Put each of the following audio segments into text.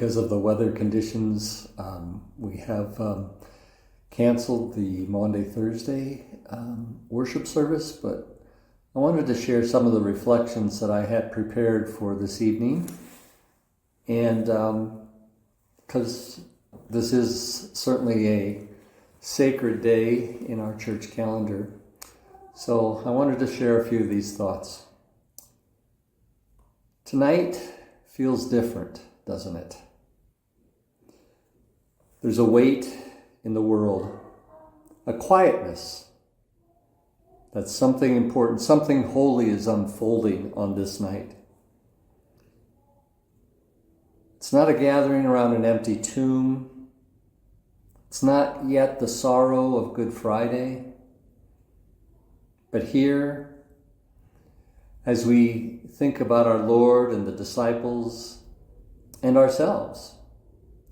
because of the weather conditions, we have canceled the Maundy Thursday worship service, but I wanted to share some of the reflections that I had prepared for this evening. And because this is certainly a sacred day in our church calendar, so I wanted to share a few of these thoughts. Tonight feels different, doesn't it? There's a weight in the world, a quietness that something important, something holy is unfolding on this night. It's not a gathering around an empty tomb. It's not yet the sorrow of Good Friday. But here, as we think about our Lord and the disciples and ourselves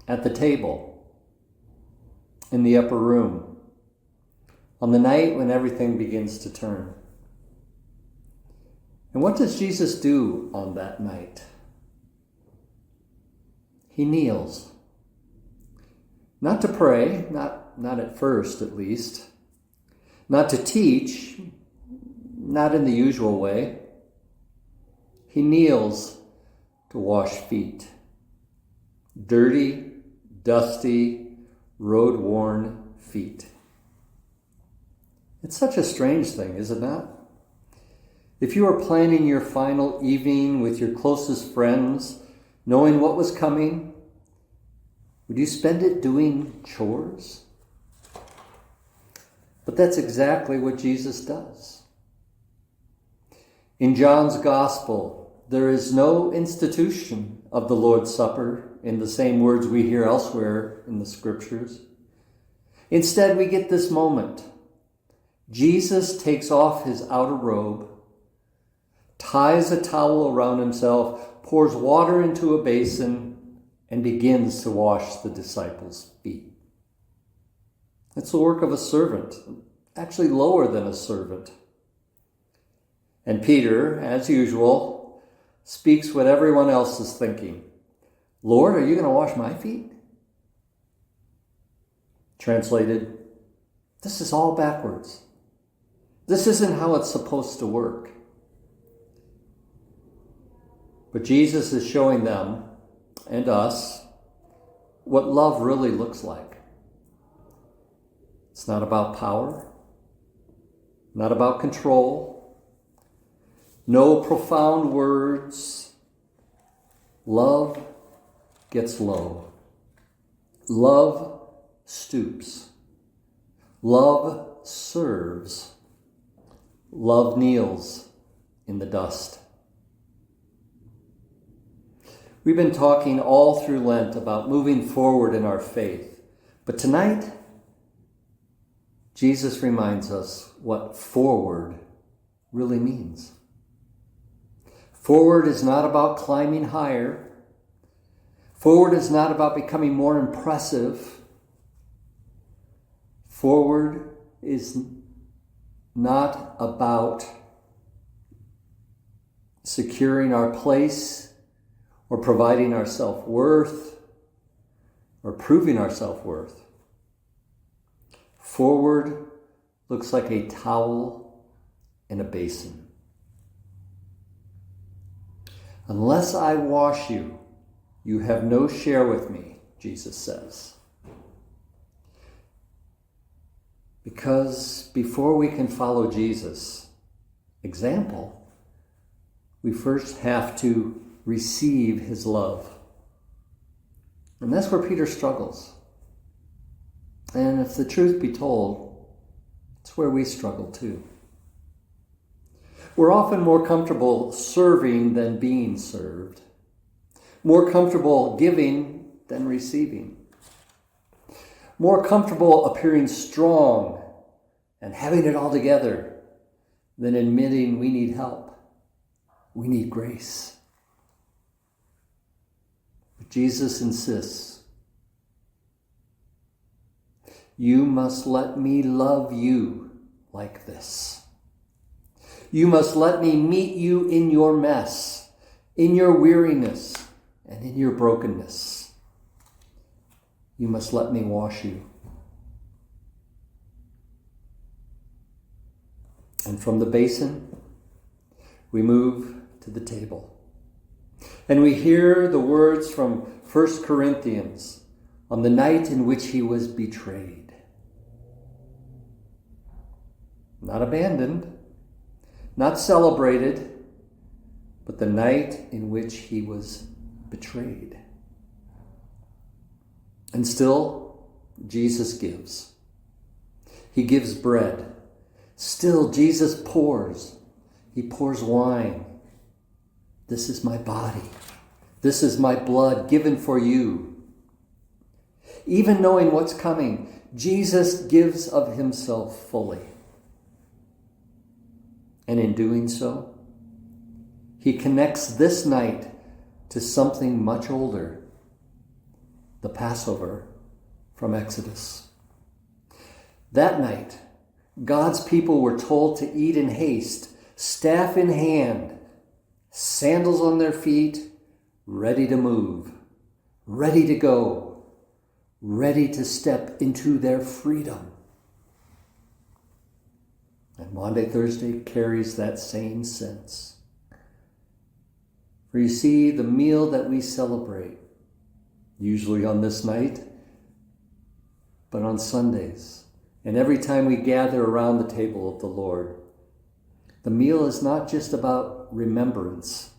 at the table, in the upper room, on the night when everything begins to turn. And what does Jesus do on that night? He kneels. Not to pray, not at first at least. Not to teach, not in the usual way. He kneels to wash feet. Dirty, dusty, road-worn feet. It's such a strange thing, is it not? If you are planning your final evening with your closest friends, knowing what was coming, would you spend it doing chores? But that's exactly what Jesus does. In John's Gospel, there is no institution of the Lord's Supper in the same words we hear elsewhere in the Scriptures. Instead, we get this moment. Jesus takes off his outer robe, ties a towel around himself, pours water into a basin, and begins to wash the disciples' feet. It's the work of a servant, actually lower than a servant. And Peter, as usual, speaks what everyone else is thinking. Lord, are you going to wash my feet? Translated, this is all backwards. This isn't how it's supposed to work. But Jesus is showing them and us what love really looks like. It's not about power, not about control, no profound words. Love gets low. Love stoops. Love serves. Love kneels in the dust. We've been talking all through Lent about moving forward in our faith. But tonight, Jesus reminds us what forward really means. Forward is not about climbing higher. Forward is not about becoming more impressive. Forward is not about securing our place or providing our self-worth or proving our self-worth. Forward looks like a towel and a basin. Unless I wash you, you have no share with me, Jesus says. Because before we can follow Jesus' example, we first have to receive his love. And that's where Peter struggles. And if the truth be told, it's where we struggle too. We're often more comfortable serving than being served, more comfortable giving than receiving, more comfortable appearing strong and having it all together than admitting we need help, we need grace. But Jesus insists, you must let me love you like this. You must let me meet you in your mess, in your weariness, and in your brokenness. you must let me wash you. And from the basin, we move to the table. And we hear the words from 1 Corinthians on the night in which he was betrayed. Not abandoned, not celebrated, but the night in which he was betrayed. And still, Jesus gives. He gives bread. Still, Jesus pours. He pours wine. This is my body. This is my blood given for you. Even knowing what's coming, Jesus gives of himself fully. And in doing so, he connects this night to something much older, the Passover from Exodus. That night, God's people were told to eat in haste, staff in hand, sandals on their feet, ready to move, ready to go, ready to step into their freedom. And Maundy Thursday carries that same sense. For you see, the meal that we celebrate, usually on this night, but on Sundays, and every time we gather around the table of the Lord, the meal is not just about remembrance.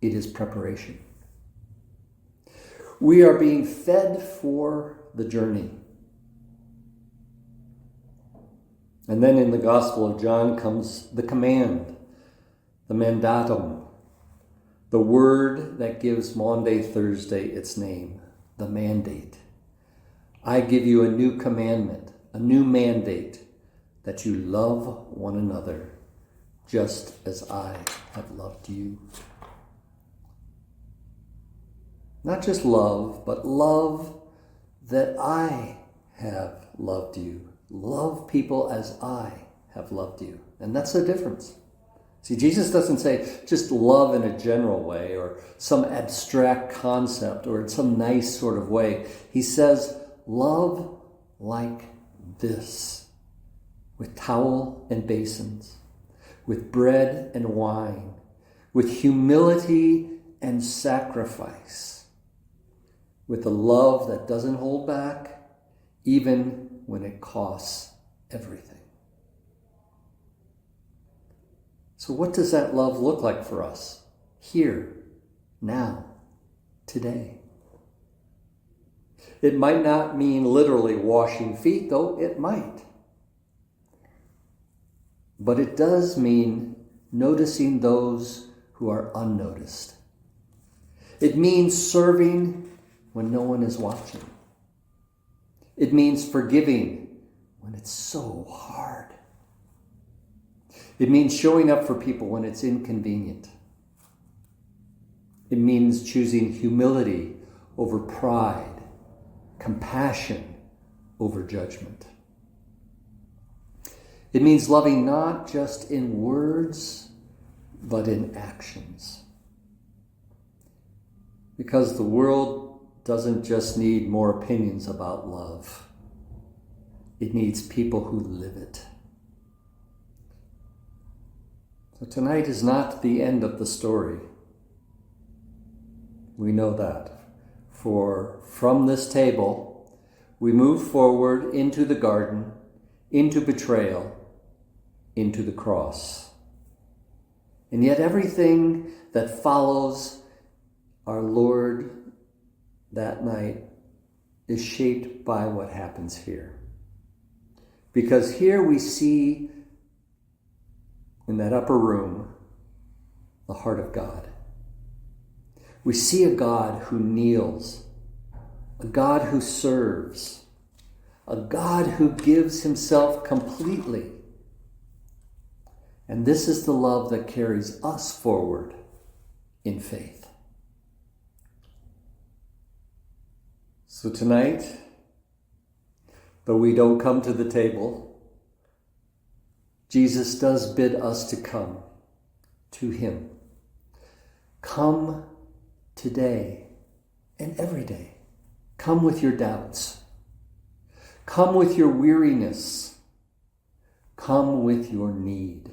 It is preparation. We are being fed for the journey. And then in the Gospel of John comes the command, the mandatum, the word that gives Maundy Thursday its name, the mandate. I give you a new commandment, a new mandate, that you love one another just as I have loved you. Not just love, but love that I have loved you. Love people as I have loved you. And that's the difference. See, Jesus doesn't say just love in a general way or some abstract concept or in some nice sort of way. He says, love like this, with towel and basins, with bread and wine, with humility and sacrifice, with a love that doesn't hold back, even when it costs everything. So what does that love look like for us here, now, today? It might not mean literally washing feet, though it might. But it does mean noticing those who are unnoticed. It means serving when no one is watching. It means forgiving when it's so hard. It means showing up for people when it's inconvenient. It means choosing humility over pride, compassion over judgment. It means loving not just in words, but in actions. Because the world doesn't just need more opinions about love. It needs people who live it. So tonight is not the end of the story. We know that. For from this table, we move forward into the garden, into betrayal, into the cross. And yet everything that follows our Lord that night is shaped by what happens here. Because here we see in that upper room the heart of God. We see a God who kneels, a God who serves, a God who gives himself completely. And this is the love that carries us forward in faith. So tonight, though we don't come to the table, Jesus does bid us to come to him. Come today and every day. Come with your doubts. Come with your weariness. Come with your need.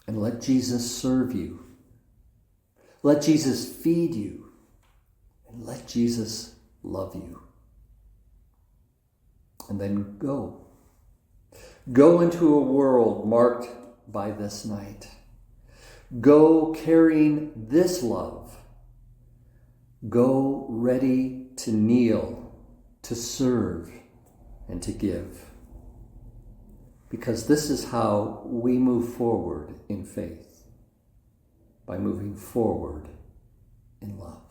And let Jesus serve you. Let Jesus feed you. And let Jesus love you. And then go. Go into a world marked by this night. Go carrying this love. Go ready to kneel, to serve, and to give. Because this is how we move forward in faith, by moving forward in love.